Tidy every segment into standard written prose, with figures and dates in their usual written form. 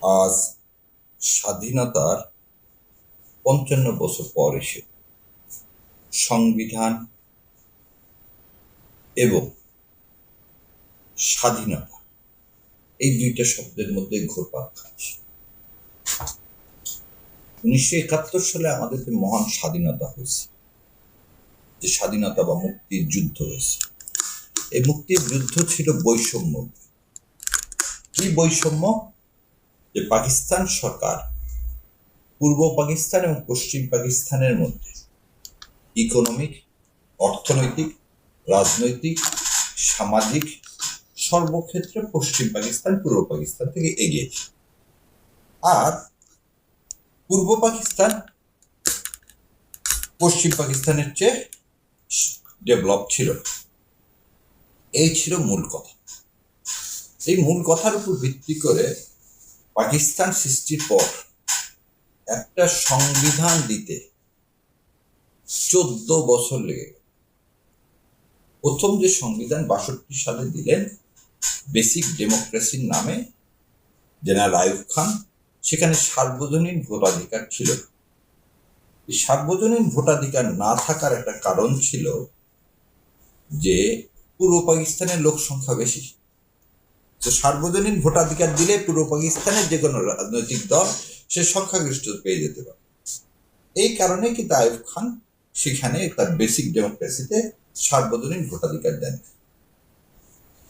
আজ স্বাধীনতার ৫৫ বছর পর এসে সংবিধান এবং স্বাধীনতা এই দুইটা শব্দের মধ্যে ঘোরপাক খাচ্ছে। ১৯৭১ সালে আমাদের যে মহান স্বাধীনতা হয়েছে, যে স্বাধীনতা বা মুক্তির যুদ্ধ হয়েছে, এই মুক্তির যুদ্ধ ছিল বৈষম্য। কি বৈষম্য? যে পাকিস্তান সরকার পূর্ব পাকিস্তান এবং পশ্চিম পাকিস্তানের মধ্যে ইকোনমিক, অর্থনৈতিক, রাজনৈতিক, সামাজিক সর্বক্ষেত্রে পশ্চিম পাকিস্তান পূর্ব পাকিস্তান থেকে এগিয়েছে। আর পূর্ব পাকিস্তান পশ্চিম পাকিস্তানের চেয়ে ডেভেলপ ছিল। এই ছিল মূল কথা। এই মূল কথার উপর ভিত্তি করে পাকিস্তান সৃষ্টির পর একটা সংবিধান দিতে 14 বছর লেগে গেল। প্রথম যে সংবিধান ৬২ সালে দিলেন বেসিক ডেমোক্রেসির নামে জেনারেল আইয়ুব খান, সেখানে সার্বজনীন ভোটাধিকার ছিল। এই সার্বজনীন ভোটাধিকার না থাকার একটা কারণ ছিল যে পূর্ব পাকিস্তানের লোক সংখ্যা বেশি। তো সার্বজনীন ভোটাধিকার দিলে পূর্ব পাকিস্তানের যে কোনো রাজনৈতিক দল সে সংখ্যাগরিষ্ঠ পেয়ে যেতে পারে। এই কারণে কিন্তু আইয়ুব খান সেখানে তার বেসিক ডেমোক্রেসিতে সার্বজনীন ভোটাধিকার দেন।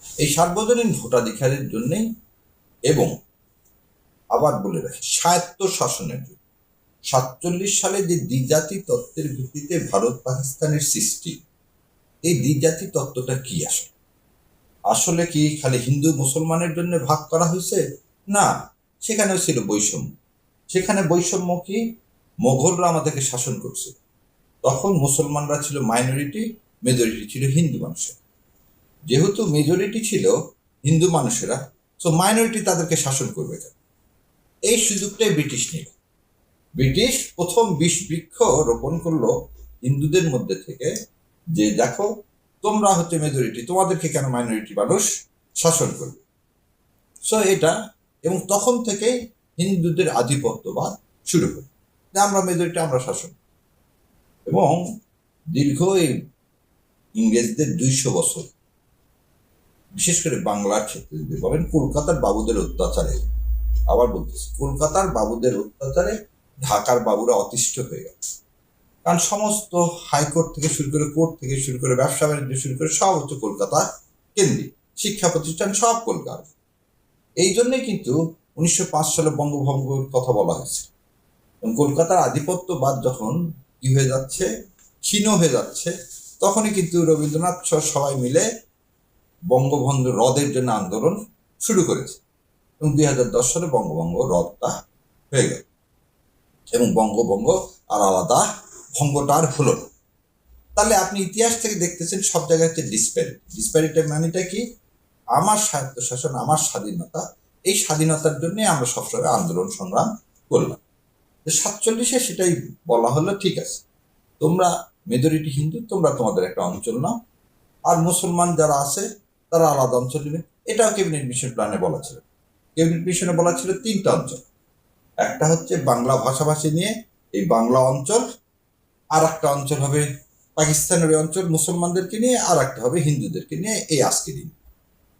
এই সার্বজনীন ভোটাধিকারের জন্যই এবং আবার বলে রাখি স্বায়ত্ত শাসনের জন্য ৪৭ সালে যে দ্বিজাতি তত্ত্বের ভিত্তিতে ভারত পাকিস্তানের সৃষ্টি, এই দ্বিজাতি তত্ত্বটা কি আসলে কি খালি হিন্দু মুসলমানের জন্য ভাগ করা হয়েছে? না, সেখানেও ছিল বৈষম্য। সেখানে বৈষম্য কি? মোগলরা আমাদেরকে শাসন করছে, তখন মুসলমানরা ছিল মাইনরিটি, মেজরিটি ছিল হিন্দু মানুষের। যেহেতু মেজরিটি ছিল হিন্দু মানুষেরা, তো মাইনরিটি তাদেরকে শাসন করবে কেন? এই সুযোগটাই ব্রিটিশ নিল। ব্রিটিশ প্রথম বিষ বৃক্ষ রোপণ করলো হিন্দুদের মধ্যে থেকে, যে দেখো তোমরা হচ্ছে মেজরিটি, তোমাদেরকে কেন মাইনরিটি মানুষ শাসন করবে। সো এটা, এবং তখন থেকেই হিন্দুদের আধিপত্যবাদ শুরু করে যে আমরা মেজরিটি, আমরা শাসন। এবং দীর্ঘ এই ইংরেজদের ২০০ বছর, বিশেষ করে বাংলার ক্ষেত্রে যদি বলেন, কলকাতার বাবুদের অত্যাচারে, আবার বলতেছি কলকাতার বাবুদের অত্যাচারে ঢাকার বাবুরা অতিষ্ঠ হয়ে গেল। কারণ সমস্ত হাইকোর্ট থেকে শুরু করে, কোর্ট থেকে শুরু করে, ব্যবসা বাণিজ্য শুরু করে সব হচ্ছে কলকাতা কেন্দ্রিক, শিক্ষা প্রতিষ্ঠান সব কলকাতা। এই জন্যই কিন্তু ১৯০৫ সালে বঙ্গভঙ্গের কথা বলা হয়েছে। এবং কলকাতার আধিপত্যবাদ যখন কি হয়ে যাচ্ছে, ক্ষীণ হয়ে যাচ্ছে, তখনই কিন্তু রবীন্দ্রনাথ সবাই মিলে বঙ্গবন্ধু রদের জন্য আন্দোলন শুরু করেছে। এবং ২০১০ সালে বঙ্গভঙ্গ রদটা হয়ে গেল এবং বঙ্গভঙ্গ আর আলাদা ভঙ্গটা আর হলো না। তাহলে আপনি ইতিহাস থেকে দেখতেছেন সব জায়গায় হচ্ছে ডিসপ্যারিটি। ডিসপ্যারিটি মানেটা কি? আমার স্বায়ত্তশাসন, আমার স্বাধীনতা, এই স্বাধীনতার জন্যই আমরা সবসময় আন্দোলন সংগ্রাম করলাম। ৪৭-এ সেটাই বলা হলো, ঠিক আছে তোমরা মেজরিটি হিন্দু, তোমরা তোমাদের একটা অঞ্চল নাও, আর মুসলমান যারা আছে তারা আলাদা অঞ্চল নেবে। এটাও ক্যাবিনেট মিশন প্ল্যানে বলা ছিল। ক্যাবিনেট মিশনে বলা ছিল ৩টা অঞ্চল। একটা হচ্ছে বাংলা ভাষাভাষী নিয়ে এই বাংলা অঞ্চল, আর একটা অঞ্চল হবে পাকিস্তানের অঞ্চল মুসলমানদেরকে নিয়ে, আর একটা হবে হিন্দুদেরকে নিয়ে। এই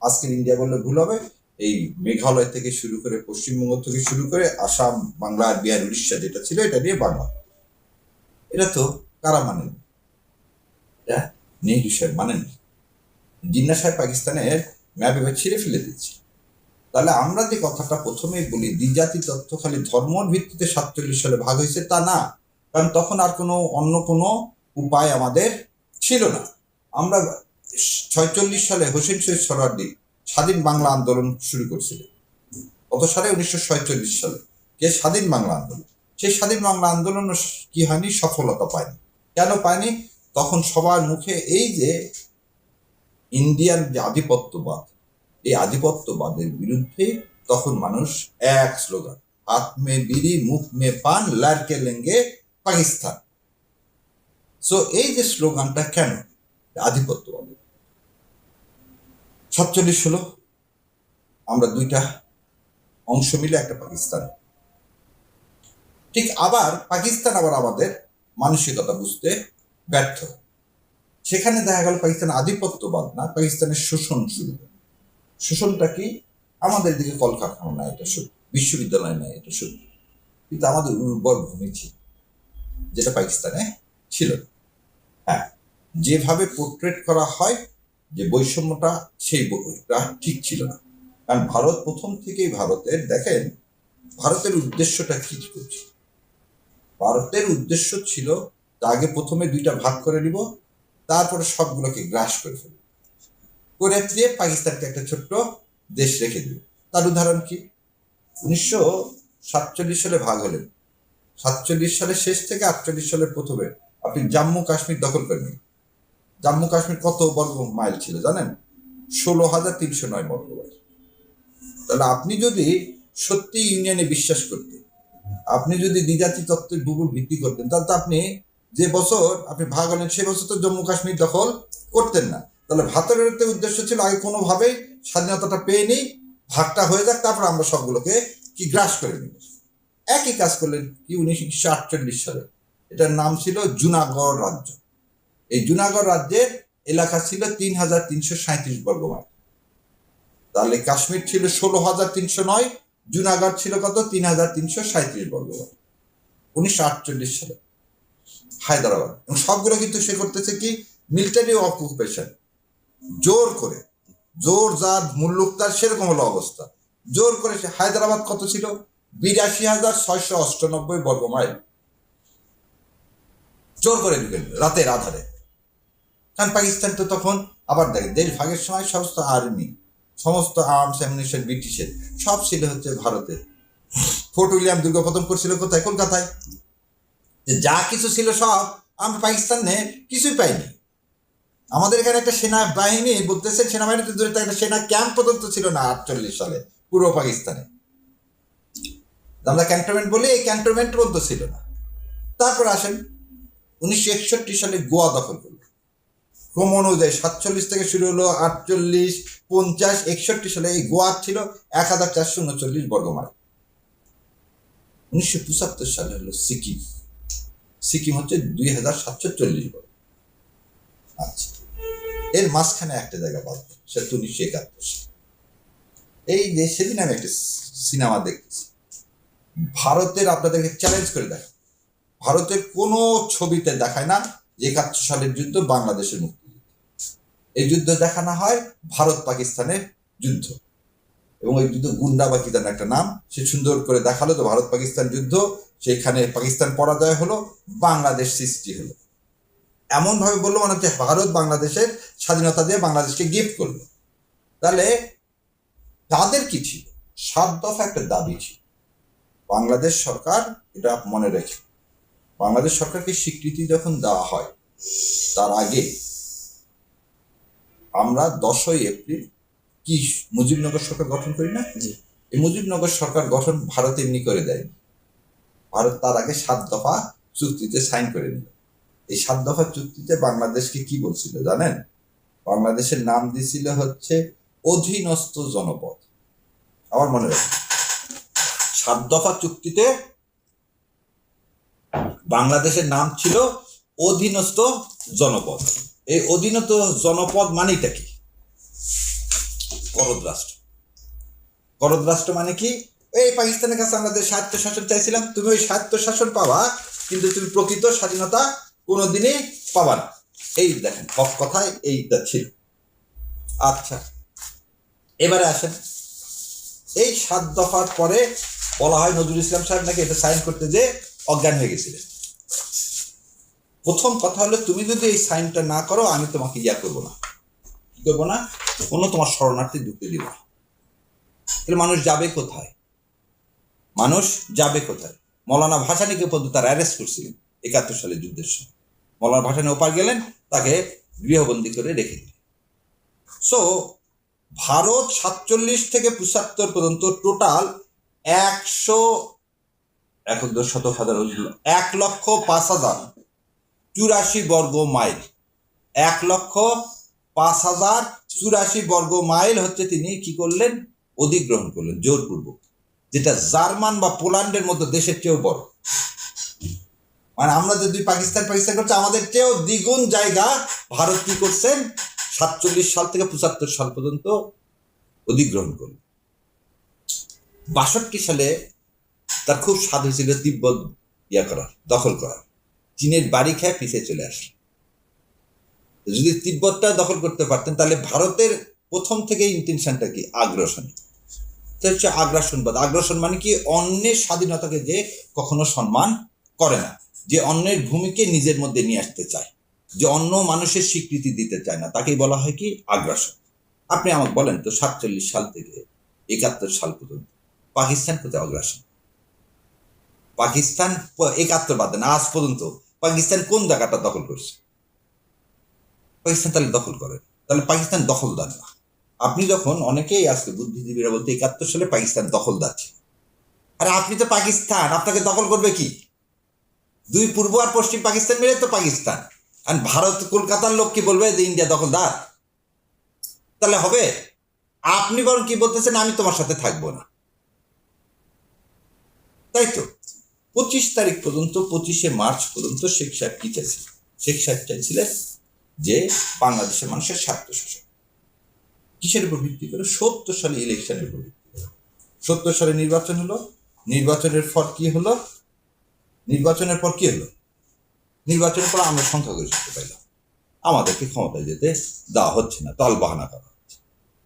আজকের ইন্ডিয়া বললে ভুল হবে। এই মেঘালয় থেকে শুরু করে, পশ্চিমবঙ্গ থেকে শুরু করে আসাম, বাংলা, বিহার, উড়িষ্যা যেটা ছিল, এটা নিয়ে বাংলা। এটা তো কারা মানেন? এটা নেহরু সাহেব মানেন। জিন্না সাহেব পাকিস্তানের ম্যাপ এবার ছিঁড়ে ফেলে দিচ্ছে। তাহলে আমরা যে কথাটা প্রথমেই বলি, দ্বিজাতি তত্ত্ব খালি ধর্মর ভিত্তিতে ৪৭ সালে ভাগ হয়েছে তা না। কারণ তখন আর অন্য কোনো উপায় আমাদের ছিল না। আমরা ৪৬ সালে হোসেন শহীদ সোহরাওয়ার্দী স্বাধীন বাংলা আন্দোলন শুরু করছিলেন। কত সালে? ১৯৪৭ সালে। কে? স্বাধীন বাংলা আন্দোলন। সেই স্বাধীন বাংলা আন্দোলন কি হয়নি? সফলতা পায়নি। কেন পায়নি? তখন সবার মুখে এই যে ইন্ডিয়ান যে আধিপত্যবাদ, এই আধিপত্যবাদের বিরুদ্ধে তখন মানুষ এক স্লোগান, হাত মে বিড়ি মুখ মে পান লাড়কে লেঙ্গে পাকিস্তান। সো এই যে স্লোগানটা কেন? আধিপত্যবাদ। ৪৭ হলো, আমরা দুইটা অংশ মিলে একটা পাকিস্তান। ঠিক আবার পাকিস্তান আবার আমাদের মানসিকতা বুঝতে ব্যর্থ। সেখানে দেখা গেল পাকিস্তান আধিপত্যবাদ না, পাকিস্তানের শোষণ শুরু। শোষণটা কি? আমাদের দিকে কলকারখানা নাই, এটা সত্যি, বিশ্ববিদ্যালয় নাই, এটা সত্যি, কিন্তু আমাদের উর্বর ভূমি ছিল, যেটা পাকিস্তানে ছিল। হ্যাঁ, যেভাবে পোর্ট্রেট করা হয় যে বৈষম্যটা, সেই বইটা ঠিক ছিল না। কারণ ভারত প্রথম থেকেই দেখেন ভারতের উদ্দেশ্যটা কি করছে। ভারতের উদ্দেশ্য ছিল আগে প্রথমে দুইটা ভাগ করে নিব, তারপরে সবগুলোকে গ্রাস করে ফেলব, করে দিয়ে পাকিস্তানকে একটা ছোট্ট দেশ রেখে দেবে। তার উদাহরণ কি? 1947 সালে ভাগ হলেন, 47 সালের শেষ থেকে 48 সালের প্রথমে আপনি জম্মু কাশ্মীর দখল করে নিন। জম্মু কাশ্মীর কত বর্গ মাইল ছিল জানেন? 16,309 বর্গ মাইল। তাহলে আপনি যদি সত্যি ইউনিয়নে বিশ্বাস করতেন, আপনি যদি দ্বিজাতি তত্ত্বের ভূগোল ভিত্তি করতেন, তাহলে তো আপনি যে বছর আপনি ভাগ হলেন সে বছর তো জম্মু কাশ্মীর দখল করতেন না। তাহলে ভাতের উদ্দেশ্য ছিল আগে কোনোভাবেই স্বাধীনতাটা পেয়ে নিই, ভাগটা হয়ে যাক, তারপর আমরা সবগুলোকে কি গ্রাস করে নিব। একই কাজ করলেন কি 1948 সালে। এটার নাম ছিল জুনাগড় রাজ্য। এই জুনাগড় রাজ্যের এলাকা ছিল 3,337 বর্গ মাইল। তাহলে কাশ্মীর ছিল 16,309, জুনাগড় ছিল কত? 3,337 বর্গ মাইল 1948 সালে হায়দ্রাবাদ। এবং সবগুলো কিন্তু সে করতেছে কি মিলিটারি অকুপেশন, জোর করে, জোর যার মুল্লুক তার সেরকম হলো অবস্থা, জোর করে। সে হায়দ্রাবাদ কত ছিল? 82,698 বর্গ মাইল জোর করে ঢুকে রাতের আধারে। কারণ পাকিস্তান তো তখন আবার দেখে দেশ ভাগের সময় সমস্ত আর্মি, সমস্ত আর্মস অ্যামিউনিশন ব্রিটিশের সব ছিল হচ্ছে ভারতের। ফোর্ট উইলিয়াম দুর্গ পতন করছিল কোথায়? কলকাতায়। যা কিছু ছিল সব আমরা পাকিস্তানে কিছুই পাইনি। আমাদের এখানে একটা সেনাবাহিনী বলতেছে, সেনাবাহিনী তো দূরে, একটা সেনা ক্যাম্প পর্যন্ত ছিল না 48 সালে পূর্ব পাকিস্তানে। আমরা ক্যান্টনমেন্ট বলি, এই ক্যান্টনমেন্ট পর্যন্ত ছিল না। তারপর আসেন 1961 সালে গোয়া দখল করল। ক্রম অনুযায়ী 47 থেকে শুরু হলো, 48, 50, 61 সালে এই গোয়া ছিল 1,439 বর্গ মাইল। 1975 সালে হলো সিকিম। সিকিম হচ্ছে 2,740 বর্গ। আচ্ছা, এর মাঝখানে একটা জায়গা বাদ, সেটা 1971 সাল। এই যে সেদিন আমি একটা সিনেমা দেখতেছি, ভারতের, আপনাদেরকে চ্যালেঞ্জ করে দেখায়, ভারতের কোনো ছবিতে দেখায় না যে 71 সালের যুদ্ধ বাংলাদেশের মুক্তি। এই যুদ্ধ দেখানো হয় ভারত পাকিস্তানের যুদ্ধ, এবং এই যুদ্ধ গুন্ডা বা কি একটা নাম, সে সুন্দর করে দেখালো তো ভারত পাকিস্তান যুদ্ধ। সেখানে পাকিস্তান পরাজয় হলো, বাংলাদেশ সৃষ্টি হলো। এমন ভাবে বললো মানে হচ্ছে ভারত বাংলাদেশের স্বাধীনতা দিয়ে বাংলাদেশকে গিফট করলো। তাহলে তাদের কি ছিল? 7 দফা একটা দাবি ছিল। বাংলাদেশ সরকার, এটা মনে রেখে, বাংলাদেশ সরকারকে স্বীকৃতি যখন দেওয়া হয় তার আগে আমরা 10ই এপ্রিল কি মুজিবনগর সরকার গঠন করি না? এই মুজিবনগর সরকার গঠন ভারত এমনি করে দেয়। ভারত তার আগে 7 দফা চুক্তিতে সাইন করে নিল। এই 7 দফা চুক্তিতে বাংলাদেশকে কি বলছিল জানেন? বাংলাদেশের নাম দিয়েছিল হচ্ছে অধীনস্থ জনপদ। আমার মনে রাখবে, 7 দফা চুক্তিতে বাংলাদেশের নাম ছিল অধীনস্থ জনপদ। এই অধীনস্থ জনপদ মানেটা কি? করদ রাষ্ট্র। করদ রাষ্ট্র মানে কি? এই পাকিস্তানের কাছে আমাদের স্বায়ত্ত শাসন চাইছিলাম, তুমি ওই স্বায়ত্ত শাসন পাবা, কিন্তু তুমি প্রকৃত স্বাধীনতা কোনোদিনই পাবা না। এই দেখেন হক কথায় এইটা ছিল। আচ্ছা, এবারে আসেন, এই 7 দফার পরে বলা হয় নজরুল ইসলাম সাহেব নাকি এটা সাইন করতে যে অজ্ঞান হয়ে গেছিলেন। প্রথম কথা হলো, তুমি যদি এই সাইনটা না করো আমি তোমাকে করবো না, কি করবো না, কোনো তোমার শরণার্থী ঢুকতে দিব না। তাহলে মানুষ যাবে কোথায়? মানুষ যাবে কোথায়? মৌলানা ভাসানীকে পর্যন্ত তারা অ্যারেস্ট করছিলেন 71 সালের যুদ্ধের সময়। মৌলানা ভাসানী ওপার গেলেন, তাকে গৃহবন্দী করে রেখে দিলেন। সো ভারত 47 থেকে 75 পর্যন্ত টোটাল 1,05,084 বর্গ মাইল, 1,05,084 বর্গ মাইল হচ্ছে তিনি কি করলেন? অধিগ্রহণ করলেন জোরপূর্বক। যেটা জার্মান বা পোল্যান্ডের মতো দেশের চেয়েও বড়। মানে আমরা যে দুই পাকিস্তান করছে, আমাদের চেয়েও দ্বিগুণ জায়গা ভারত কি করছেন 47 সাল থেকে 75 সাল পর্যন্ত অধিগ্রহণ করল। 62 সালে তার খুব স্বাদ হয়েছিল তিব্বত দখল করার। চীনের বাড়ি খেয়ে পিছিয়ে চলে আসলো। যদি তিব্বতটা দখল করতে পারতেন তাহলে ভারতের প্রথম থেকে ইন্টেনশনটা কি? আগ্রাসন। হচ্ছে আগ্রাসনবাদ। আগ্রাসন মানে কি? অন্যের স্বাধীনতাকে যে কখনো সম্মান করে না, যে অন্যের ভূমিকে নিজের মধ্যে নিয়ে আসতে চায়, যে অন্য মানুষের স্বীকৃতি দিতে চায় না, তাকেই বলা হয় কি? আগ্রাসন। আপনি আমাকে বলেন তো 47 সাল থেকে 71 সাল পর্যন্ত পাকিস্তান কোথায় আগ্রাসন? পাকিস্তান 71 বাদে না, আজ পর্যন্ত পাকিস্তান কোন জায়গাটা দখল করছে? পাকিস্তান তাহলে দখল করে, তাহলে পাকিস্তান দখলদার না। আপনি যখন অনেকেই আজকে বুদ্ধিজীবীরা বলতে 71 সালে পাকিস্তান দখলদার ছিল। আরে আপনি তো পাকিস্তান, আপনাকে দখল করবে কি? দুই পূর্ব আর পশ্চিম পাকিস্তান মিলে তো পাকিস্তান। আর ভারত কলকাতার লোক কি বলবে যে ইন্ডিয়া দখলদার? তাহলে হবে? আপনি বরং কি বলতেছেন, আমি তোমার সাথে থাকবো না, তাই তো? 25 তারিখ পর্যন্ত, 25শে মার্চ পর্যন্ত শেখ সাহেব কি চাইছিলেন? শেখ সাহেব চাইছিলেন যে বাংলাদেশের মানুষের স্বার্থ শাসন। কিসের উপর ভিত্তি করে? 70 সালে ইলেকশনের উপর ভিত্তি করে। 70 সালে নির্বাচন হলো। নির্বাচনের পর কি হলো? নির্বাচনের পর আমরা সংখ্যাগরিষ্ঠতা পাইলাম, আমাদেরকে ক্ষমতায় যেতে দেওয়া হচ্ছে না, তালবাহানা করা হচ্ছে।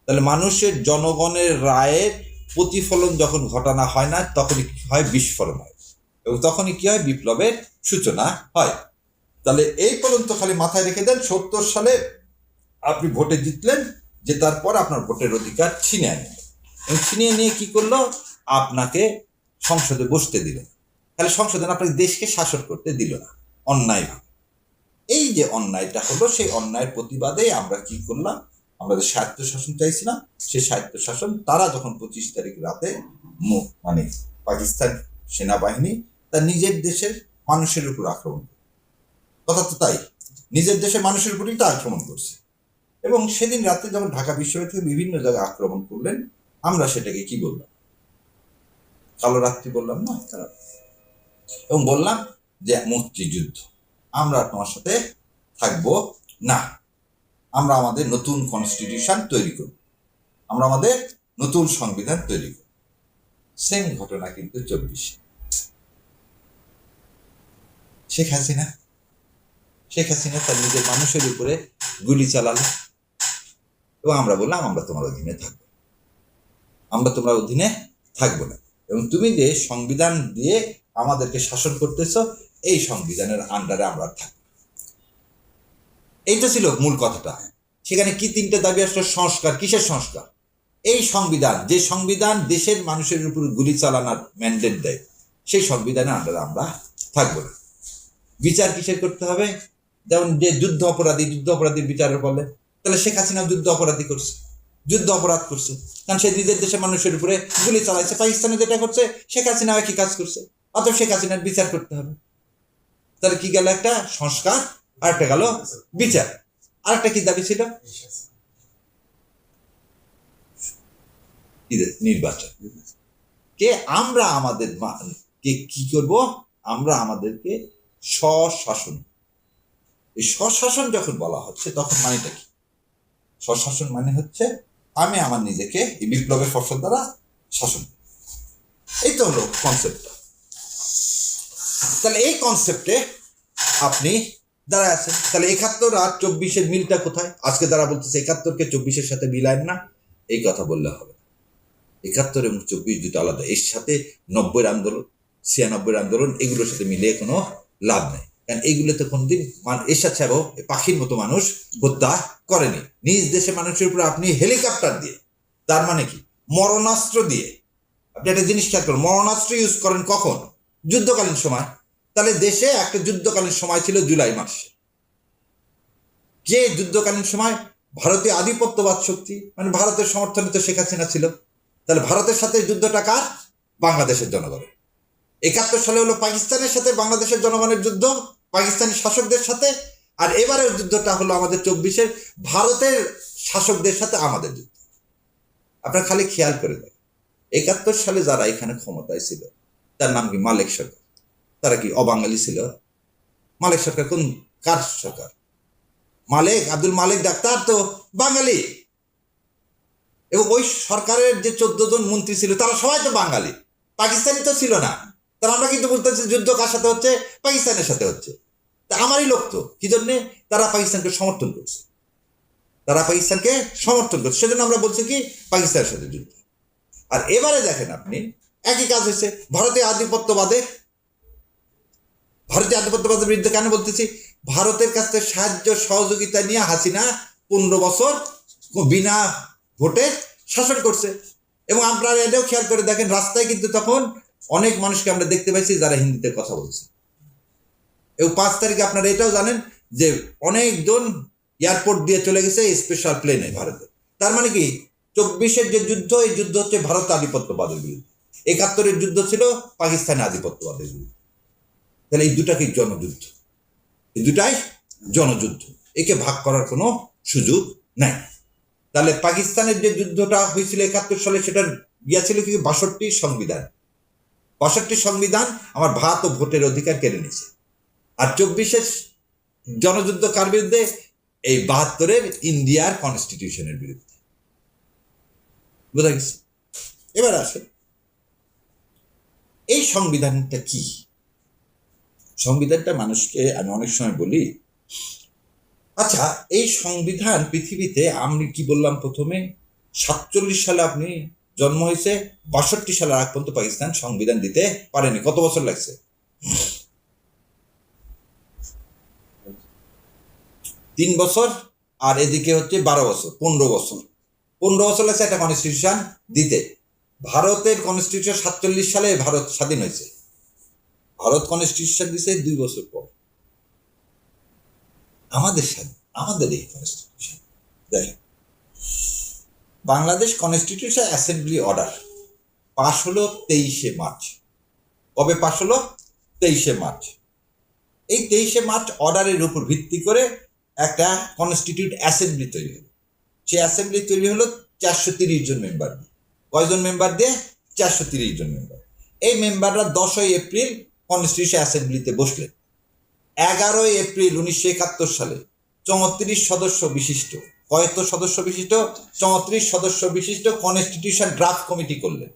তাহলে মানুষের জনগণের রায়ের প্রতিফলন যখন ঘটানো হয় না, তখনই কি হয়? বিস্ফোরণ হয়, এবং তখনই কি হয়? বিপ্লবের সূচনা হয়। তাহলে এই পর্যন্ত খালি মাথায় রেখে দেন, 70 সালে আপনি ভোটে জিতলেন, জেতার পর আপনার ভোটের অধিকার ছিনিয়ে নিল, এবং ছিনিয়ে নিয়ে কি করলো? আপনাকে সংসদে বসতে দিল। তাহলে সংসদে আপনাকে দেশকে শাসন করতে দিল না, অন্যায়ভাবে। এই যে অন্যায়টা হলো, সেই অন্যায়ের প্রতিবাদে আমরা কি করলাম? আমাদের স্বায়ত্ত শাসন চাইছিলাম। সেই স্বায়ত্ত শাসন তারা যখন 25 তারিখ রাতে মানে পাকিস্তান সেনাবাহিনী তার নিজের দেশের মানুষের উপর আক্রমণ করে, কথা তো তাই, নিজের দেশের মানুষের উপরই তো আক্রমণ করছে। এবং সেদিন রাতে যখন ঢাকা বিশ্ববিদ্যালয় থেকে বিভিন্ন জায়গায় আক্রমণ করলেন, আমরা সেটাকে কি বললাম? কালো রাত্রি বললাম না? এবং বললাম যে মুক্তিযুদ্ধ, আমরা তোমার সাথে থাকবো না, আমরা আমাদের নতুন কনস্টিটিউশন তৈরি করব, আমরা আমাদের নতুন সংবিধান তৈরি করব। সেম ঘটনা কিন্তু 24। শেখ হাসিনা তার নিজের মানুষের উপরে গুলি চালালো, এবং আমরা বললাম আমরা তোমার অধীনে থাকবো, আমরা তোমার অধীনে থাকবো না, এবং তুমি যে সংবিধান দিয়ে আমাদেরকে শাসন করতেছ, এই সংবিধানের আন্ডারে আমরা থাকবো। এইটা ছিল মূল কথাটা। সেখানে কি 3টে দাবি আসলো? সংস্কার। কিসের সংস্কার? এই সংবিধান, যে সংবিধান দেশের মানুষের উপর গুলি চালানোর ম্যান্ডেট দেয়, সেই সংবিধানের আন্ডারে আমরা থাকবো না। বিচার কিসের করতে হবে? যেমন যে যুদ্ধ অপরাধীর বিচারের বলে, তাহলে শেখ হাসিনা যুদ্ধ অপরাধ করছে, কারণ সে নিজের দেশের মানুষের উপরে গুলি চালাইছে। পাকিস্তানে যেটা করছে, শেখ হাসিনা একই কাজ করছে, অতএব শেখ হাসিনার বিচার করতে হবে। তাহলে কি গেল? একটা সংস্কার, আর একটা গেল বিচার। আর একটা কি দাবি ছিল? নির্বাচন। কে আমরা আমাদের কে কি করব? আমরা আমাদেরকে স্বশাসন। এই স্বশাসন যখন বলা হচ্ছে, তখন মানেটা কি? স্বশাসন মানে হচ্ছে আমি আমার নিজেকে এই বিপ্লবের ফসল দ্বারা শাসন। এই তো হলো কনসেপ্টটা। তাহলে এই কনসেপ্টে আপনি দাঁড়ায় আছেন। তাহলে 71 আর 24-এর মিলটা কোথায়? আজকে তারা বলতেছে 71-কে 24-এর সাথে মিলায় না, এই কথা বললে হবে। 71 এবং 24 দুটো আলাদা। এর সাথে 90-এর আন্দোলন, 96-এর আন্দোলন, এগুলোর সাথে মিলিয়ে কোনো লাভ নেই, কারণ এইগুলোতে কোনদিন এরশাদ সাহেব পাখির মতো মানুষ হত্যা করেনি। নিজ দেশে মানুষের উপর আপনি হেলিকপ্টার দিয়ে, তার মানে কি মরণাস্ত্র দিয়ে, আপনি একটা জিনিস খেয়াল করেন, মরণাস্ত্র ইউজ করেন কখন? যুদ্ধকালীন সময়। তাহলে দেশে একটা যুদ্ধকালীন সময় ছিল জুলাই মাসে, যে যুদ্ধকালীন সময় ভারতীয় আধিপত্যবাদ শক্তি, মানে ভারতের সমর্থনে তো শেখ হাসিনা ছিল। তাহলে ভারতের সাথে যুদ্ধটা কার? বাংলাদেশের জনগণের। 71 সালে হলো পাকিস্তানের সাথে বাংলাদেশের জনগণের যুদ্ধ, পাকিস্তানি শাসকদের সাথে। আর এবারের যুদ্ধটা হলো আমাদের 24-এর ভারতের শাসকদের সাথে আমাদের যুদ্ধ। আপনারা খালি খেয়াল করে দেন, 71 সালে যারা এখানে ক্ষমতায় ছিল, তার নাম কি মালেক সরকার, তারা কি অবাঙালি ছিল? মালেক সরকার কার সরকার? আব্দুল মালেক ডাক্তার তো বাঙালি, এবং ওই সরকারের যে 14 জন মন্ত্রী ছিল তারা সবাই তো বাঙালি, পাকিস্তানি তো ছিল না। তারা আমরা কিন্তু বলতেছি যুদ্ধ কার সাথে হচ্ছে? পাকিস্তানের সাথে হচ্ছে। তা আমারই লোক তো, কি জন্যে? তারা পাকিস্তানকে সমর্থন করছে, সেজন্য আমরা বলছি কি পাকিস্তানের সাথে যুদ্ধ। আর এবারে দেখেন আপনি, একই কাজ হয়েছে ভারতীয় আধিপত্যবাদের বিরুদ্ধে। কেন বলতেছি? ভারতের কাছ থেকে সাহায্য সহযোগিতা নিয়ে হাসিনা 15 বছর বিনা ভোটে শাসন করছে। এবং আপনারা এটাও খেয়াল করে দেখেন, রাস্তায় কিন্তু তখন অনেক মানুষকে আমরা দেখতে পাইছি যারা হিন্দিতে কথা বলছে। এবং 5 তারিখে আপনারা এটাও জানেন যে অনেকজন এয়ারপোর্ট দিয়ে চলে গেছে স্পেশাল প্লেনে ভারতে। তার মানে কি, 24-এর যে যুদ্ধ, এই যুদ্ধ হচ্ছে ভারত আধিপত্যবাদের বিরুদ্ধে, 71-এর যুদ্ধ ছিল পাকিস্তানের আধিপত্যবাদের বিরুদ্ধে। তাহলে এই দুটা কি জনযুদ্ধ? এই দুটাই জনযুদ্ধ, একে ভাগ করার কোনো সুযোগ নাই। তাহলে পাকিস্তানের যে যুদ্ধটা হয়েছিল 71 সালে, সেটার ছিল কি 62 সংবিধান আমার ভাত ও ভোটের অধিকার কেড়ে নিছে। আর 24-এর জনযুদ্ধ কার বিরুদ্ধে? এই 72-এর ইন্ডিয়ার কনস্টিটিউশনের বিরুদ্ধে। বোঝা গেছে? এবার আসে এই সংবিধানটা কি? সংবিধানটা মানুষকে আমি অনেক সময় বলি, আচ্ছা এই সংবিধান পৃথিবীতে, আমি কি বললাম প্রথমে, 47 সালে আপনি জন্ম হয়েছে, 62 সালের আগ পর্যন্ত পাকিস্তান সংবিধান দিতে পারেনি। কত বছর লাগছে? 3 বছর, আর এদিকে হচ্ছে 12 বছর, 15 বছর লাগছে একটা কনস্টিটিউশন দিতে। ভারতের কনস্টিটিউশন 47 সালে ভারত স্বাধীন হয়েছে, ভারত কনস্টিটিউশন দিছে 2 বছর পর। আমাদের এই কনস্টিটিউশন দেখেন, বাংলাদেশ কনস্টিটিউশন অ্যাসেম্বলি অর্ডার পাশ হলো 23শে মার্চ। কবে পাশ হলো? 23শে মার্চ। এই 23শে মার্চ অর্ডারের উপর ভিত্তি করে একটা কনস্টিটিউট অ্যাসেম্বলি তৈরি হলো। সেই অ্যাসেম্বলি তৈরি হলো 430 জন মেম্বার দিয়ে। কয়জন মেম্বার দিয়ে? 430 জন মেম্বার। এই মেম্বাররা 10ই এপ্রিল কনস্টিটিউশন অ্যাসেম্বলিতে বসলেন। 11ই এপ্রিল 1971 সালে 34 সদস্য বিশিষ্ট, কত সদস্য বিশিষ্ট? 34 সদস্য বিশিষ্ট কনস্টিটিউশন ড্রাফট কমিটি করলেন।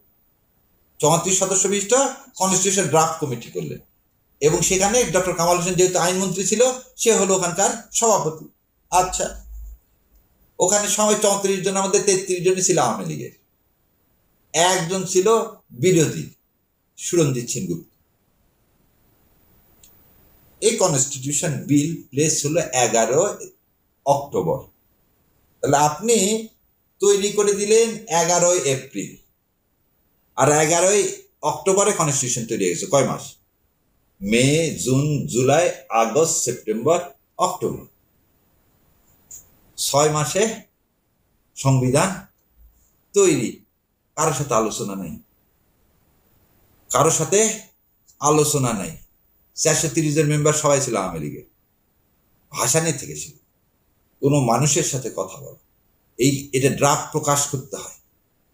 34 সদস্য বিশিষ্ট কনস্টিটিউশন ড্রাফট কমিটি করলেন, এবং সেখানে ডক্টর কামাল হোসেন যেহেতু আইনমন্ত্রী ছিল, সে হলো ওখানকার সভাপতি। আচ্ছা, ওখানে সময় 34 জনের মধ্যে 33 জনই ছিল আওয়ামী লীগের, একজন ছিল বিরোধী, সুরঞ্জিত সেনগুপ্ত। এই কনস্টিটিউশন বিল প্লেস হলো 11 অক্টোবর। তাহলে আপনি তৈরি করে দিলেন 11 এপ্রিল, আর 11 অক্টোবরে কনস্টিটিউশন তৈরি হয়ে গেছে। কয় মাস? May, June, July, August, September, October, 6 মাসে সংবিধান তৈরি। কারোর সাথে আলোচনা নাই। 430 জন মেম্বার সবাই ছিল আওয়ামী লীগের, ভাসানি থেকে ছিল। কোনো মানুষের সাথে কথা বলা, এটা ড্রাফট প্রকাশ করতে হয়,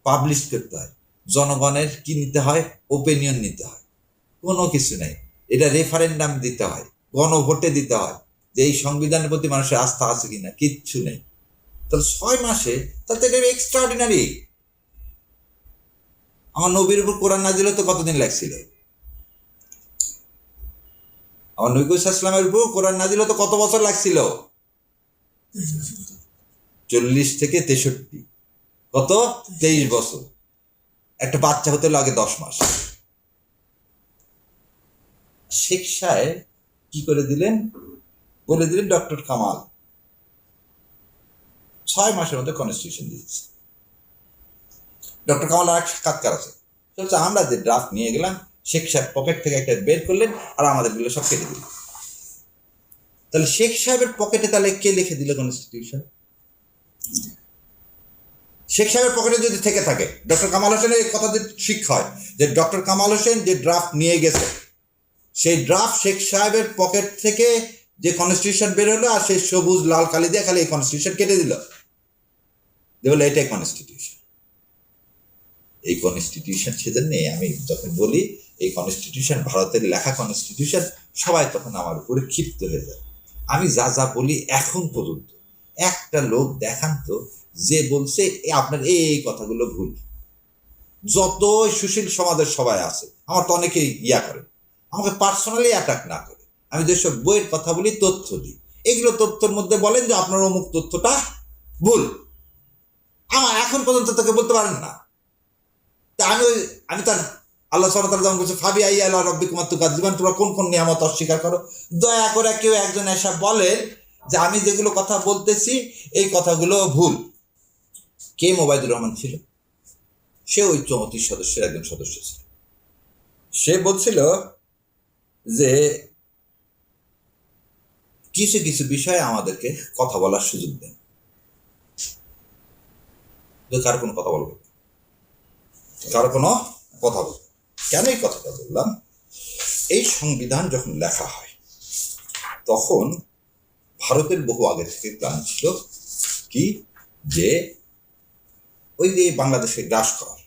পাবলিশ করতে হয়, জনগণের কি নিতে হয়? ওপিনিয়ন নিতে হয়, কোনো কিছু নেই। এটা রেফারেন্ডাম দিতে হয়, গণভোটে দিতে হয় যে এই সংবিধানের প্রতি মানুষের আস্থা আছে কিনা, কিচ্ছু নেই। তাহলে 6 মাসে, তাহলে এটা এক্সট্রাঅর্ডিনারি। আমার নবীর উপর কোরআন নাজিল হতে কতদিন লাগছিল? আমার নবী ইসলামের উপর কোরআন নাজিল হতে কত বছর লাগছিল? 40 থেকে 63, কত? 23 বছর। একটা বাচ্চা হতে লাগে 10 মাস। শেখ সাহেব কি করে দিলেন? বলে দিলেন ডক্টর কামাল 6 মাসের মধ্যে কনস্টিটিউশন দিচ্ছে। ডক্টর কামাল আর সাক্ষাৎকার আছে, বলছে আমরা যে ড্রাফট নিয়ে গেলাম, শেখ সাহেব পকেট থেকে একটা বের করলেন আর আমাদেরগুলো সব কেটে দিলেন। তাহলে শেখ সাহেবের পকেটে তাহলে কে লিখে দিল কনস্টিটিউশন? শেখ সাহেবের পকেটে যদি থেকে থাকে, ডক্টর কামাল হোসেনের এই কথা শিক্ষা হয় যে ডক্টর কামাল হোসেন যে ড্রাফট নিয়ে গেছে, সেই ড্রাফট শেখ সাহেবের পকেট থেকে যে কনস্টিটিউশন বের হলো, আর সেই সবুজ লাল কালি দিয়ে খালি এই কনস্টিটিউশন কেটে দিল, বলে এটাই কনস্টিটিউশন। এই কনস্টিটিউশন, সেজন্য আমি যখন বলি এই কনস্টিটিউশন ভারতের লেখা কনস্টিটিউশন, সবাই তখন আমার উপরে ক্ষিপ্ত হয়ে যায়। আমি যা যা বলি এখন পর্যন্ত একটা লোক দেখান তো যে বলছে আপনার এই কথাগুলো ভুল। যত সুশীল সমাজের সবাই আছে, আমার তো অনেকেই করে, আমাকে পার্সোনালি অ্যাটাক না করে, আমি যেসব বইয়ের কথা বলি, তথ্য দিই, এগুলো তথ্যের মধ্যে বলেন যে আপনার অমুক তথ্যটা ভুল, আমার এখন পর্যন্ত তাকে বলতে পারেন না। তা আমি তার আল্লাহ সুবহানাহু ওয়া তাআলা যেমন বলছে ফাবি আইয়ি আলা রাব্বিকুমা তুকাজ্জিবান, তোমরা কোন কোন নিয়ামত অস্বীকার করো। দয়া করে কেউ একজন এসে বলেন যে আমি যেগুলো কথা বলতেছি এই কথাগুলো ভুল। কে? মোবাইদুর রহমান ছিল, সে ওই 34 সদস্যের একজন সদস্য ছিল। সে বলছিল যে কিছু কিছু বিষয়ে আমাদেরকে কথা বলার সুযোগ দেন, কার কোনো কথা বলবো, কার কোনো কথা বলবো। কেন এই কথাটা বললাম? এই সংবিধান যখন লেখা হয় তখন ভারতের বহু আগে থেকে প্ল্যান ছিল কি, যে ওই যে বাংলাদেশে গ্রাস করার।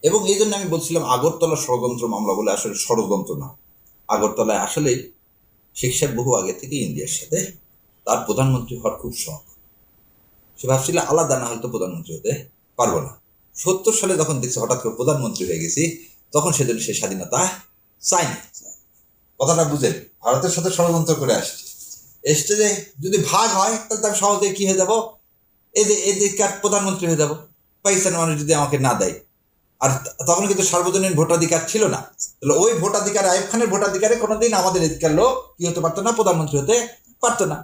এবং এই জন্য আমি বলছিলাম আগরতলা ষড়যন্ত্র মামলা বলে, আসলে ষড়যন্ত্র না। আগরতলায় আসলে শেখ সাহেব বহু আগে থেকে ইন্ডিয়ার সাথে তার প্রধানমন্ত্রী হওয়ার খুব শখ। সে ভাবছিল আলাদা না হয়তো প্রধানমন্ত্রী হতে পারবো না। 70 সালে যখন দেখছে হঠাৎ করে প্রধানমন্ত্রী হয়ে গেছি, তখন সেজন্য সে স্বাধীনতা চায়নি। কথাটা বুঝেন, ভারতের সাথে ষড়যন্ত্র করে এসছে যে যদি ভাগ হয় তাহলে আমি সহজে কি হয়ে যাবো, এদিককার প্রধানমন্ত্রী হয়ে যাব, পাকিস্তানের মানুষ যদি আমাকে না দেয়। আর তখন কিন্তু সার্বজনীন ভোটাধিকার ছিল না, তাহলে ওই ভোটাধিকার, আইয়ুব খানের ভোটাধিকারে কোনোদিন আমাদের এদিককার লোক কি হতে পারতো না, প্রধানমন্ত্রী হতে পারতো না।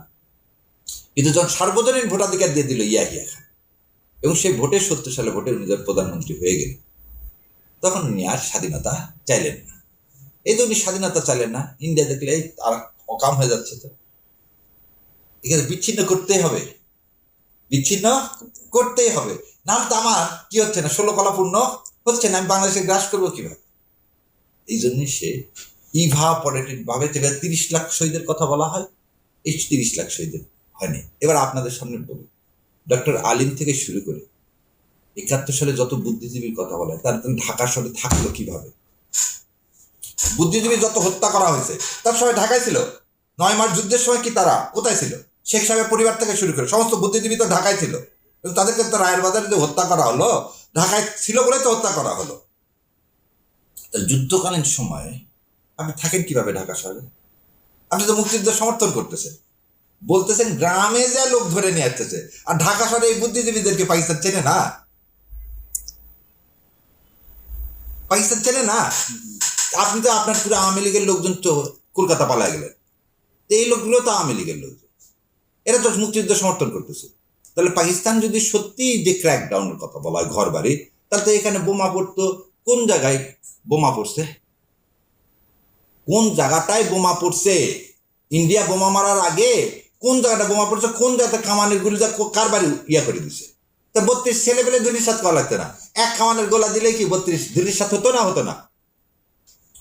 কিন্তু যখন সার্বজনীন ভোটাধিকার দিয়ে দিল ইয়াহিয়া খান, এবং সেই ভোটে 70 সালে ভোটে উনি যখন প্রধানমন্ত্রী হয়ে গেলেন, তখন উনি আর স্বাধীনতা চাইলেন না। এই তো উনি স্বাধীনতা চাইলেন না, ইন্ডিয়া দেখলে আর অকাম হয়ে যাচ্ছে, তো এখানে বিচ্ছিন্ন করতেই হবে, বিচ্ছিন্ন করতেই হবে, না তো আমার কি হচ্ছে না, 16 কলা পূর্ণ হচ্ছে না, আমি বাংলাদেশে গ্রাস করবো কিভাবে? এই জন্য সে ইভাপোরেটেড ভাবে 30 লাখ শহীদের কথা বলা হয়, এই 30 লাখ শহীদের হয়নি। এবার আপনাদের সামনে বলি, ডক্টর আলিম থেকে শুরু করে 71 সালে যত বুদ্ধিজীবীর কথা বলা হয়, তার ঢাকা শহরে থাকলো কিভাবে? বুদ্ধিজীবী যত হত্যা করা হয়েছে তার সবাই ঢাকায় ছিল। 9 মার্চ যুদ্ধের সময় কি তারা কোথায় ছিল? শেখ সাহেবের পরিবার থেকে শুরু করে সমস্ত বুদ্ধিজীবী তো ঢাকায় ছিল, কিন্তু তাদেরকে তো রায়ের বাজারে যে হত্যা করা হলো, ঢাকায় ছিল বলে তো হত্যা করা হলো। যুদ্ধকালীন সময়ে আপনি থাকেন কিভাবে ঢাকা শহরে? আপনি তো মুক্তিযুদ্ধ সমর্থন করতেছেন, বলতেছেন গ্রামে যা লোক ধরে নিয়ে আসতেছে, আর ঢাকা শহরে এই বুদ্ধিজীবীদেরকে পাকিস্তান চেনে না, পাকিস্তান চেনে না। আপনি তো আপনার পুরো আওয়ামী লীগের লোকজন তো কলকাতা পালায় গেলেন, এই লোকগুলো তো আওয়ামী লীগের লোকজন, এরা তো মুক্তিযুদ্ধ সমর্থন করতেছে। তাহলে পাকিস্তান যদি সত্যি যে ক্র্যাকডাউনের কথা বলা হয় ঘর বাড়ি, তাহলে তো এখানে বোমা পড়তো, কোন জায়গায় বোমা পড়ছে, কোন জায়গাটায় বোমা পড়ছে? ইন্ডিয়া বোমা মারার আগে কোন জায়গাটা বোমা পড়ছে, কোন জায়গাতে কামানের গুলি কার বাড়ি করে দিছে? তা 32 ছেলে পেলে ধুলির সাথে করা লাগতো না, এক কামানের গোলা দিলে কি 32 ধুলির সাথে হতো না? হতো না,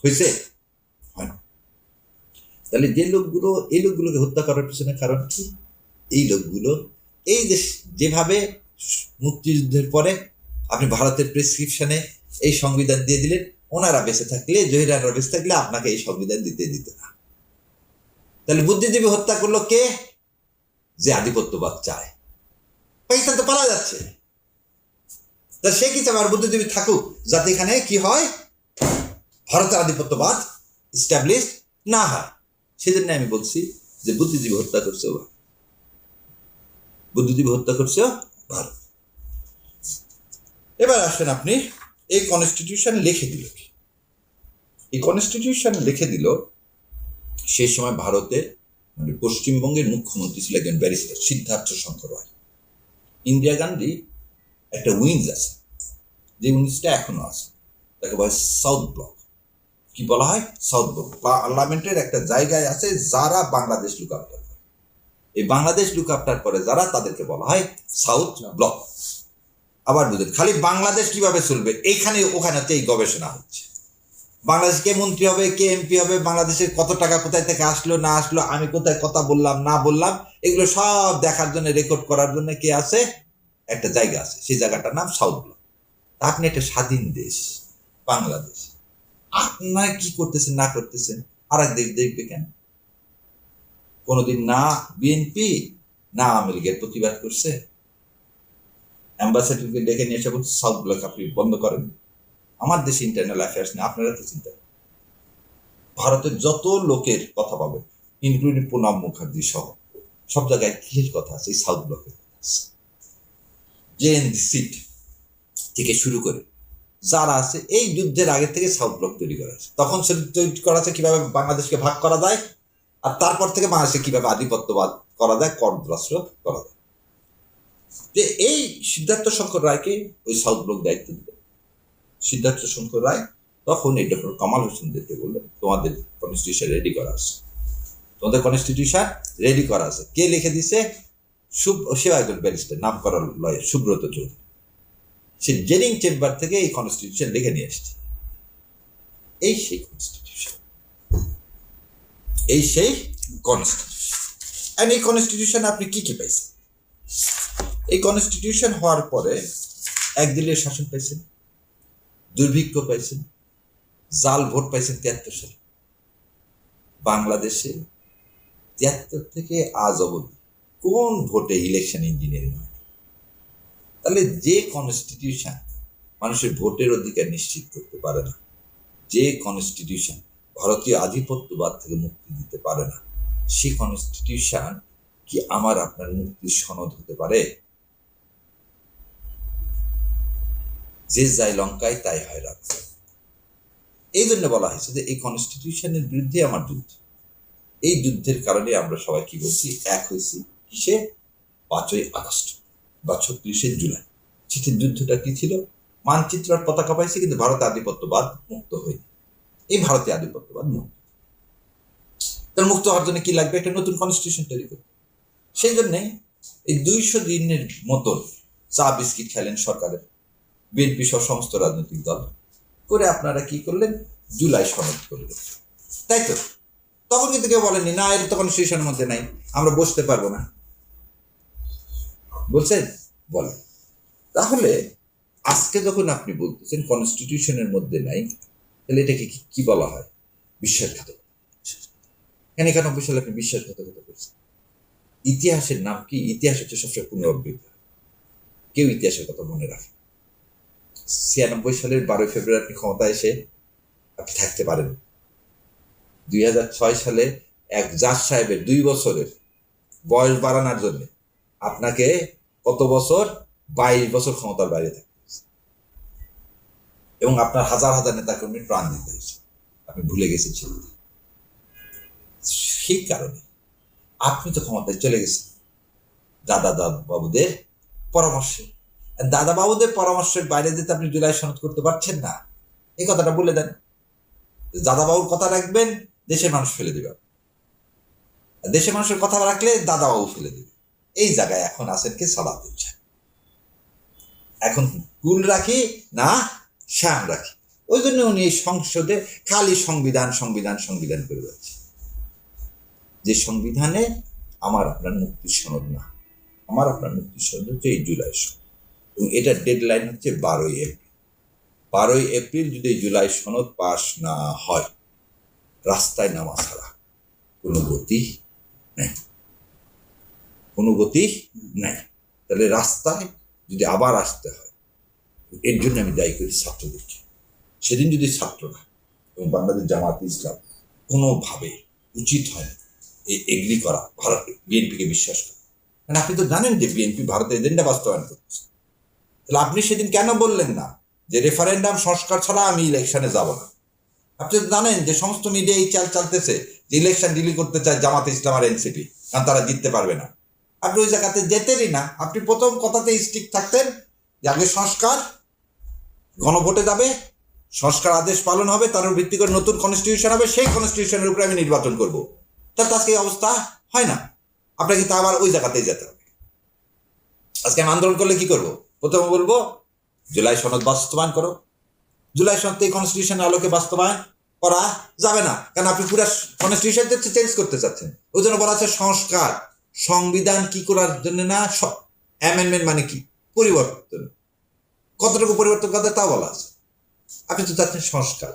হয়েছে? হয় না। তাহলে যে লোকগুলো এই লোকগুলোকে হত্যা করার পিছনে কারণ কি? এই লোকগুলো এই যে যেভাবে মুক্তিযুদ্ধের পরে আপনি ভারতের প্রেসক্রিপশনে এই সংবিধান দিয়ে দিলেন, ওনারা বেঁচে থাকলে, জহিরানরা বেঁচে থাকলে আপনাকে এই সংবিধান দিত না। তাহলে বুদ্ধিজীবী হত্যা করলো কে? যে আধিপত্যবাদ চায়। পাকিস্তান তো পালা যাচ্ছে, তা সে কি চায় আর বুদ্ধিজীবী থাকুক, যাতে এখানে কি হয়, ভারতের আধিপত্যবাদ ইস্টাবলিশ না হয়। সেজন্য আমি বলছি যে বুদ্ধিজীবী হত্যা করছে, বুদ্ধিজীবী হত্যা করছে ভারত। এবার আসেন আপনি, এই কনস্টিটিউশন লিখে দিল কি? এই কনস্টিটিউশন লিখে দিল সেই সময় ভারতে, মানে পশ্চিমবঙ্গের মুখ্যমন্ত্রী ছিল একজন ব্যারিস্টার সিদ্ধার্থ শঙ্কর রায়। ইন্দিরা গান্ধী একটা উইংস আছে, যে উইংসটা এখনো আছে, তাকে বলা হয় সাউথ ব্লক। কি বলা হয়? South block. পার্লামেন্টের একটা জায়গায় আছে যারা বাংলাদেশ লুক আফটার করে, এই বাংলাদেশ লুক আফটার করে যারা, তাদেরকে বলা হয় সাউথ ব্লক। আবার বুঝেন, খালি বাংলাদেশ কিভাবে চলবে এখানে ওখানেতে এই গবেষণা হচ্ছে। বাংলাদেশ কে মন্ত্রী হবে, কে এমপি হবে, বাংলাদেশের কত টাকা কোথায় থেকে আসলো না আসলো, আমি কোথায় কথা বললাম না বললাম, এগুলো সব দেখার জন্য, রেকর্ড করার জন্য কে আছে? একটা জায়গা আছে, সেই জায়গাটার নাম সাউথ ব্লক। আপনি একটা স্বাধীন দেশ বাংলাদেশ, আপনার কি করতেছেন না করতেছেন আর এক দেশ দেখবে কেন? কোনোদিন না বিএনপি না আওয়ামী লীগের প্রতিবাদ করছে? অ্যাম্বাসেডরকে ডেকে নিয়ে এসে বলছে সাউথ ব্লক আপনি বন্ধ করেন। আমার দেশে ইন্টারনাল অ্যাফেয়ার্স নিয়ে আপনারা তো চিন্তা করেন। ভারতের যত লোকের কথা পাবেন, ইনক্লুডিং প্রণব মুখার্জি সহ, সব জায়গায় ক্লিয়ার কথা আছে, এই সাউথ ব্লকের কথা আছে। জেএনজি সিট থেকে শুরু করে যারা আছে, এই যুদ্ধের আগে থেকে সাউথ ব্লক তৈরি করা আছে। তখন সেটা তৈরি করা আছে কিভাবে বাংলাদেশকে ভাগ করা যায়, আর তারপর থেকে বাংলাদেশে কিভাবে আধিপত্যবাদ করা যায়, করদ্রাস্ত্র করা যায়। যে এই সিদ্ধার্থ শঙ্কর রায়কে ওই সাউথ ব্লক দায়িত্ব দিল। সিদ্ধার্থ শঙ্কর রায় তখন এই ডক্টর কামাল হোসেনদেরকে বললেন, তোমাদের কনস্টিটিউশন রেডি করা আছে, তোমাদের কনস্টিটিউশন রেডি করা আছে। কে লিখে দিছে? সেও একজন ব্যারিস্টার, নাম করা লয়ার সুব্রত চৌধুরী। সে জেনিং চেম্বার থেকে এই কনস্টিটিউশন লিখে নিয়ে আসছে। এই সেই কনস্টিটিউশন, এই সেই কনস্টিটিউশন। এই কনস্টিটিউশন আপনি কি কি পাইছেন? এই কনস্টিটিউশন হওয়ার পরে একদলীয় শাসন পাইছেন, দুর্ভিক্ষ পাইছেন, জাল ভোট পাইছেন ৭৩ সালে। বাংলাদেশে ৭৩ থেকে আজ অবধি কোন ভোটে ইলেকশন ইঞ্জিনিয়ারিং হয়? তাহলে যে কনস্টিটিউশন মানুষের ভোটের অধিকার নিশ্চিত করতে পারে না, যে কনস্টিটিউশন ভারতীয় আধিপত্যবাদ থেকে মুক্তি দিতে পারে না, সেই কনস্টিটিউশন কি আমার আপনার মুক্তির সনদ হতে পারে? যে যায় লঙ্কায় তাই হয় রাজ্য। এই জন্য বলা হয়েছে যে এই কনস্টিটিউশনের বিরুদ্ধে আমার যুদ্ধ। এই যুদ্ধের কারণে আমরা সবাই কি বলছি, এক হয়েছি কিসে? ৫ই আগস্ট বা ৩৬শে জুলাই। সেটির যুদ্ধটা কি ছিল? মানচিত্র আর পতাকা পাইছে, কিন্তু ভারত আধিপত্যবাদ মুক্ত হয়নি। এই ভারতীয় আধিপত্যবাদ মুক্ত, তার মুক্ত হওয়ার জন্য কি লাগবে? একটা নতুন কনস্টিটিউশন তৈরি করতে। সেই জন্যে এই ২০০ দিনের মতন চা বিস্কিট খেলেন সরকারের, বিএনপি সহ সমস্ত রাজনৈতিক দল করে আপনারা কি করলেন? জুলাই সনদ করলেন, তাই তো? তখন কিন্তু কেউ বলেননি না এটা তো কনস্টিটিউশনের মধ্যে নাই, আমরা বসতে পারবো না, বলছেন? বলেন। তাহলে আজকে যখন আপনি বলতেছেন কনস্টিটিউশনের মধ্যে নাই, তাহলে এটাকে কি বলা হয়? বিশ্বাসঘাতকতা। কেন ৯১ সালে আপনি বিশ্বাসঘাতকতা করছেন? ইতিহাসের নাম কি? ইতিহাস হচ্ছে সবসময় পুনরাবৃত্তি। কেউ ইতিহাসের কথা মনে রাখে। ৯৬ সালের ১২ ফেব্রুয়ারি আপনি ক্ষমতায় এসে আপনি থাকতে পারেন। ২০০৬ সালে এক জাজ সাহেবের ২ বছরের বয়স বাড়ানোর জন্য আপনাকে কত বছর? ২২ বছর ক্ষমতার বাইরে থাকতে হয়েছে, এবং আপনার হাজার হাজার নেতাকর্মীর প্রাণ দিতে হয়েছে। আপনি ভুলে গেছেন সেটা। সেই কারণে আপনি তো ক্ষমতায় চলে গেছেন দাদা বাবুদের পরামর্শে। দাদা বাবুদের পরামর্শের বাইরে যেতে আপনি জুলাই সনদ করতে পারছেন না, এই কথাটা বলে দেন। দাদা বাবুর কথা রাখবেন, দেশের মানুষ ফেলে দিবে। দেশের মানুষের কথা রাখলে দাদা বাবু ফেলে দিবে। এই জায়গায় এখন আছেন কি? সালাউদ্দিন। এখন কুল রাখি না শ্যাম রাখি, ওই জন্য উনি এই সংসদে খালি সংবিধান সংবিধান সংবিধান করে যাচ্ছে, যে সংবিধানে আমার আপনার মুক্তির সনদ না। আমার আপনার মুক্তির সনদ হচ্ছে এই জুলাই সনদ, এবং এটার ডেডলাইন হচ্ছে ১২ই এপ্রিল। ১২ই এপ্রিল যদি এই জুলাই সনদ পাশ না হয়, রাস্তায় নামা ছাড়া কোনো গতি নেই, কোনো গতি নেই। তাহলে রাস্তায় যদি আবার আসতে হয়, এর জন্য আমি দায়ী করি ছাত্রদেরকে। সেদিন যদি ছাত্ররা এবং বাংলাদেশ জামায়াতে ইসলাম কোনোভাবে উচিত হয় এই এগ্রি করা, ভারত বিএনপিকে বিশ্বাস করে, কারণ আপনি তো জানেন যে বিএনপি ভারতের এজেন্ডা বাস্তবায়ন করতেছে। তাহলে আপনি সেদিন কেন বললেন না যে রেফারেন্ডাম সংস্কার ছাড়া আমি ইলেকশনে যাব না? আপনি তো জানেন যে সমস্ত মিডিয়া এই চাল চালতেছে যে ইলেকশন ডিলি করতে চায় জামাতে ইসলাম আর এনসিপি, কারণ তারা জিততে পারবে না। আপনি ওই জায়গাতে যেতেনই না। আপনি প্রথম কথাতে স্টিক থাকতেন যে আগে সংস্কার, গণভোটে যাবে, সংস্কার আদেশ পালন হবে, তার ভিত্তি করে নতুন কনস্টিটিউশন হবে, সেই কনস্টিটিউশনের উপরে আমি নির্বাচন করব। তার আজকে এই অবস্থা হয় না। আপনাকে তো আবার ওই জায়গাতেই যেতে হবে। আজকে আমি আন্দোলন করলে কি করব? প্রথমে বলবো জুলাই সনদ বাস্তবায়ন করো। জুলাই সনদ এই কনস্টিটিউশনের আলোকে বাস্তবায়ন করা যাবে না, কারণ আপনি পুরো কনস্টিটিউশন চেঞ্জ করতে চাচ্ছেন। ওই জন্য বলা আছে সংস্কার, সংবিধান কি করার জন্য না, অ্যামেন্ডমেন্ট মানে কি? পরিবর্তন। কতটুকু পরিবর্তন করতে তা বলা আছে। আপনি তো চাচ্ছেন সংস্কার,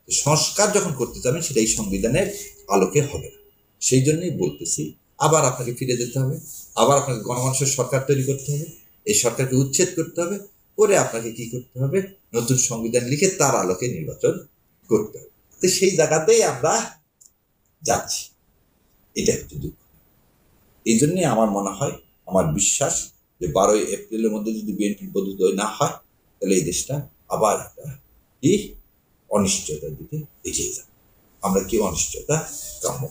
সংস্কার যখন করতে যাবেন সেটা এই সংবিধানের আলোকে হবে না। সেই জন্যই বলতেছি, আবার আপনাকে ফিরে যেতে হবে, আবার আপনাকে গণমানুষের সরকার তৈরি করতে হবে, এই সরকারকে উচ্ছেদ করতে হবে, করে আপনাকে কি করতে হবে, নতুন সংবিধান লিখে তার আলোকে নির্বাচন করতে হবে। তো সেই জায়গাতেই আমরা যাচ্ছি, এটা হচ্ছে দুঃখ। এই জন্যই আমার মনে হয়, আমার বিশ্বাস যে 12ই এপ্রিলের মধ্যে যদি বিএনপির পদোদয় না হয়, তাহলে এই দেশটা আবার একটা কি অনিশ্চয়তার দিকে এগিয়ে যাবে। আমরা কি অনিশ্চয়তা কাম্য।